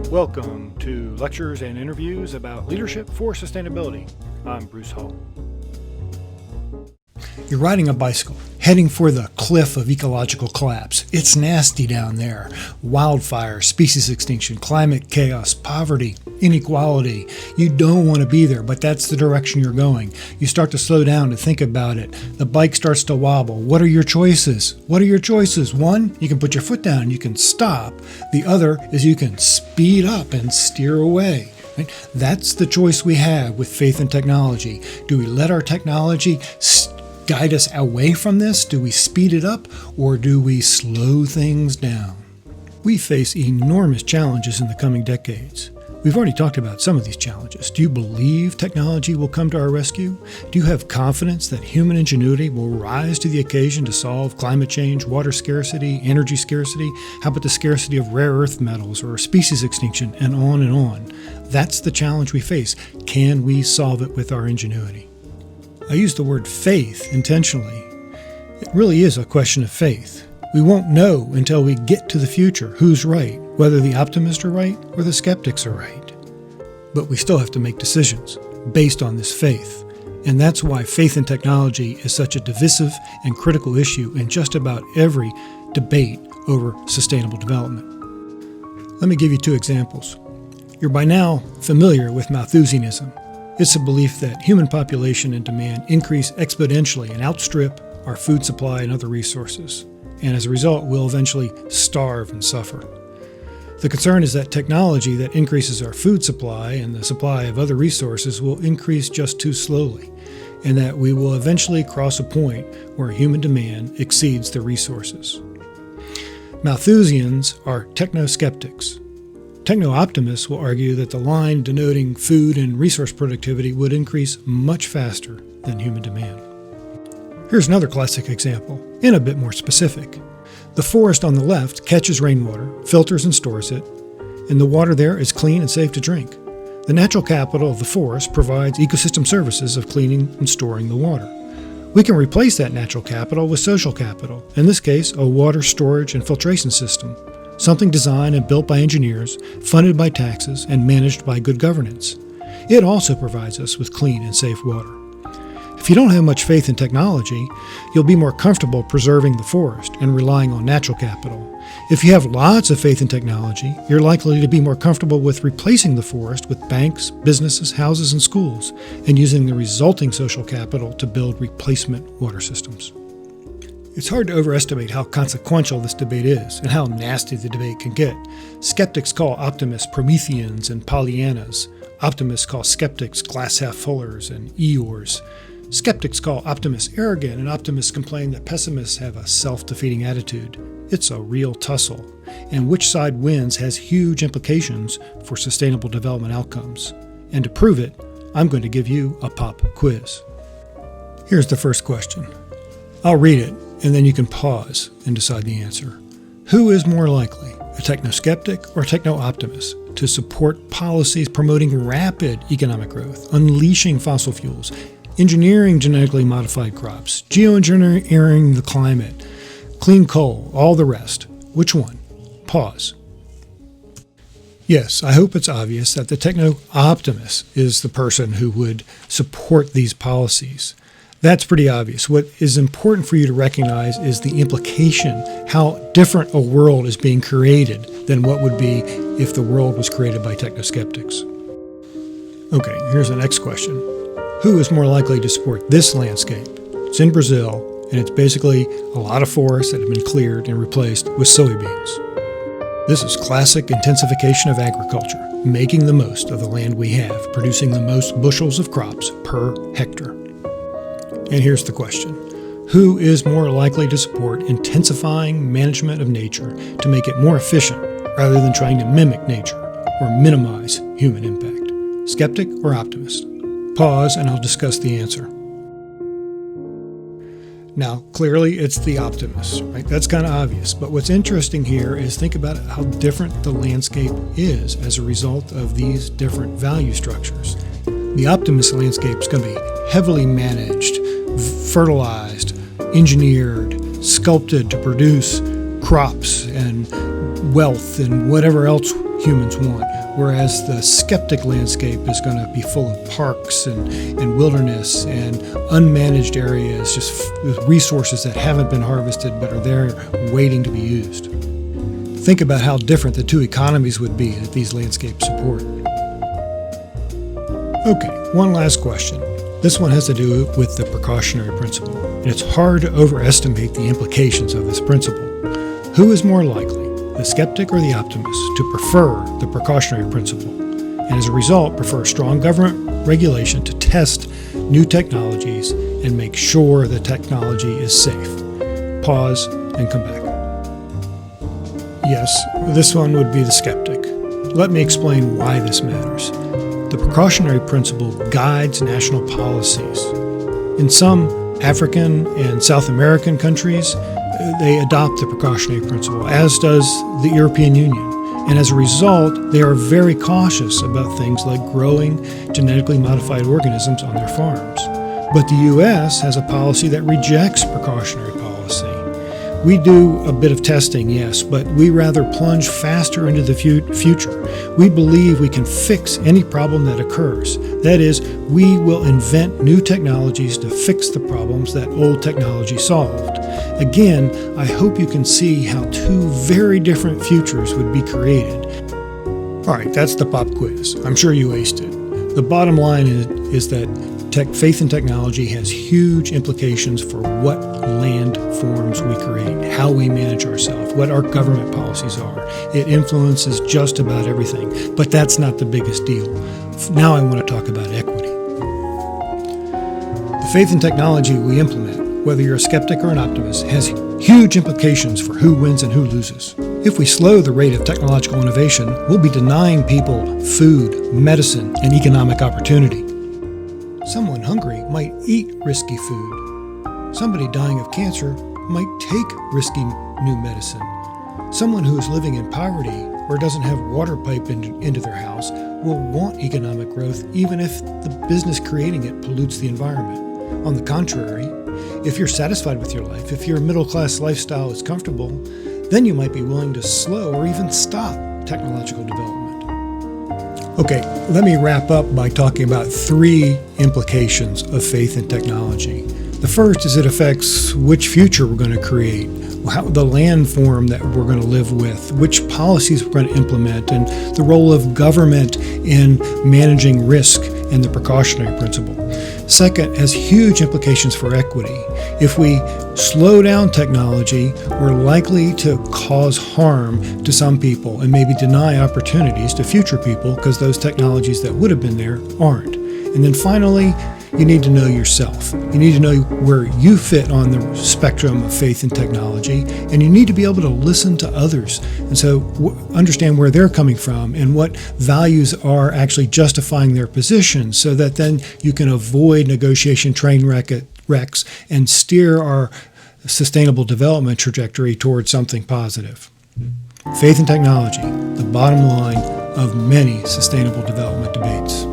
Welcome to lectures and interviews about leadership for sustainability. I'm Bruce Hall. You're riding a bicycle, heading for the cliff of ecological collapse. It's nasty down there. Wildfire, species extinction, climate chaos, poverty, inequality. You don't want to be there, but that's the direction you're going. You start to slow down to think about it. The bike starts to wobble. What are your choices? One, you can put your foot down, you can stop. The other is you can speed up and steer away. Right? That's the choice we have with faith and technology. Do we let our technology guide us away from this? Do we speed it up, or do we slow things down? We face enormous challenges in the coming decades. We've already talked about some of these challenges. Do you believe technology will come to our rescue? Do you have confidence that human ingenuity will rise to the occasion to solve climate change, water scarcity, energy scarcity? How about the scarcity of rare earth metals or species extinction, and on and on? That's the challenge we face. Can we solve it with our ingenuity? I use the word faith intentionally. It really is a question of faith. We won't know until we get to the future who's right, whether the optimists are right or the skeptics are right. But we still have to make decisions based on this faith. And that's why faith in technology is such a divisive and critical issue in just about every debate over sustainable development. Let me give you two examples. You're by now familiar with Malthusianism. It's a belief that human population and demand increase exponentially and outstrip our food supply and other resources. And as a result, we'll eventually starve and suffer. The concern is that technology that increases our food supply and the supply of other resources will increase just too slowly, and that we will eventually cross a point where human demand exceeds the resources. Malthusians are techno-skeptics. Techno-optimists will argue that the line denoting food and resource productivity would increase much faster than human demand. Here's another classic example, and a bit more specific. The forest on the left catches rainwater, filters and stores it, and the water there is clean and safe to drink. The natural capital of the forest provides ecosystem services of cleaning and storing the water. We can replace that natural capital with social capital, in this case, a water storage and filtration system. Something designed and built by engineers, funded by taxes, and managed by good governance. It also provides us with clean and safe water. If you don't have much faith in technology, you'll be more comfortable preserving the forest and relying on natural capital. If you have lots of faith in technology, you're likely to be more comfortable with replacing the forest with banks, businesses, houses, and schools, and using the resulting social capital to build replacement water systems. It's hard to overestimate how consequential this debate is and how nasty the debate can get. Skeptics call optimists Prometheans and Pollyannas. Optimists call skeptics glass-half-fullers and Eeyores. Skeptics call optimists arrogant, and optimists complain that pessimists have a self-defeating attitude. It's a real tussle, and which side wins has huge implications for sustainable development outcomes. And to prove it, I'm going to give you a pop quiz. Here's the first question. I'll read it, and then you can pause and decide the answer. Who is more likely, a techno-skeptic or techno-optimist, to support policies promoting rapid economic growth, unleashing fossil fuels, engineering genetically modified crops, geoengineering the climate, clean coal, all the rest? Which one? Pause. Yes, I hope it's obvious that the techno-optimist is the person who would support these policies. That's pretty obvious. What is important for you to recognize is the implication, how different a world is being created than what would be if the world was created by techno-skeptics. Okay, here's the next question. Who is more likely to support this landscape? It's in Brazil, and it's basically a lot of forests that have been cleared and replaced with soybeans. This is classic intensification of agriculture, making the most of the land we have, producing the most bushels of crops per hectare. And here's the question. Who is more likely to support intensifying management of nature to make it more efficient rather than trying to mimic nature or minimize human impact? Skeptic or optimist? Pause and I'll discuss the answer. Now, clearly it's the optimist, right? That's kind of obvious. But what's interesting here is think about how different the landscape is as a result of these different value structures. The optimist landscape is going to be heavily managed, fertilized, engineered, sculpted to produce crops and wealth and whatever else humans want, whereas the skeptic landscape is going to be full of parks and wilderness and unmanaged areas, just with resources that haven't been harvested but are there waiting to be used. Think about how different the two economies would be that these landscapes support. Okay, one last question. This one has to do with the precautionary principle, and it's hard to overestimate the implications of this principle. Who is more likely, the skeptic or the optimist, to prefer the precautionary principle, and as a result prefer strong government regulation to test new technologies and make sure the technology is safe? Pause and come back. Yes, this one would be the skeptic. Let me explain why this matters. The precautionary principle guides national policies. In some African and South American countries, they adopt the precautionary principle, as does the European Union. And as a result, they are very cautious about things like growing genetically modified organisms on their farms. But the U.S. has a policy that rejects precautionary policy. We do a bit of testing, yes, but we rather plunge faster into the future. We believe we can fix any problem that occurs. That is, we will invent new technologies to fix the problems that old technology solved. Again, I hope you can see how two very different futures would be created. All right, that's the pop quiz. I'm sure you aced it. The bottom line is that faith in technology has huge implications for what land forms we create, how we manage ourselves, what our government policies are. It influences just about everything, but that's not the biggest deal. Now I want to talk about equity. The faith in technology we implement, whether you're a skeptic or an optimist, has huge implications for who wins and who loses. If we slow the rate of technological innovation, we'll be denying people food, medicine, and economic opportunity. Someone hungry might eat risky food. Somebody dying of cancer might take risky new medicine. Someone who is living in poverty or doesn't have water pipe into their house will want economic growth even if the business creating it pollutes the environment. On the contrary, if you're satisfied with your life, if your middle-class lifestyle is comfortable, then you might be willing to slow or even stop technological development. Okay, let me wrap up by talking about three implications of faith in technology. The first is it affects which future we're going to create, the land form that we're going to live with, which policies we're going to implement, and the role of government in managing risk and the precautionary principle. Second, has huge implications for equity. If we slow down technology, we're likely to cause harm to some people and maybe deny opportunities to future people because those technologies that would have been there aren't. And then finally, you need to know yourself. You need to know where you fit on the spectrum of faith in technology, and you need to be able to listen to others. And so understand where they're coming from and what values are actually justifying their position so that then you can avoid negotiation train wrecks and steer our sustainable development trajectory towards something positive. Faith in technology, the bottom line of many sustainable development debates.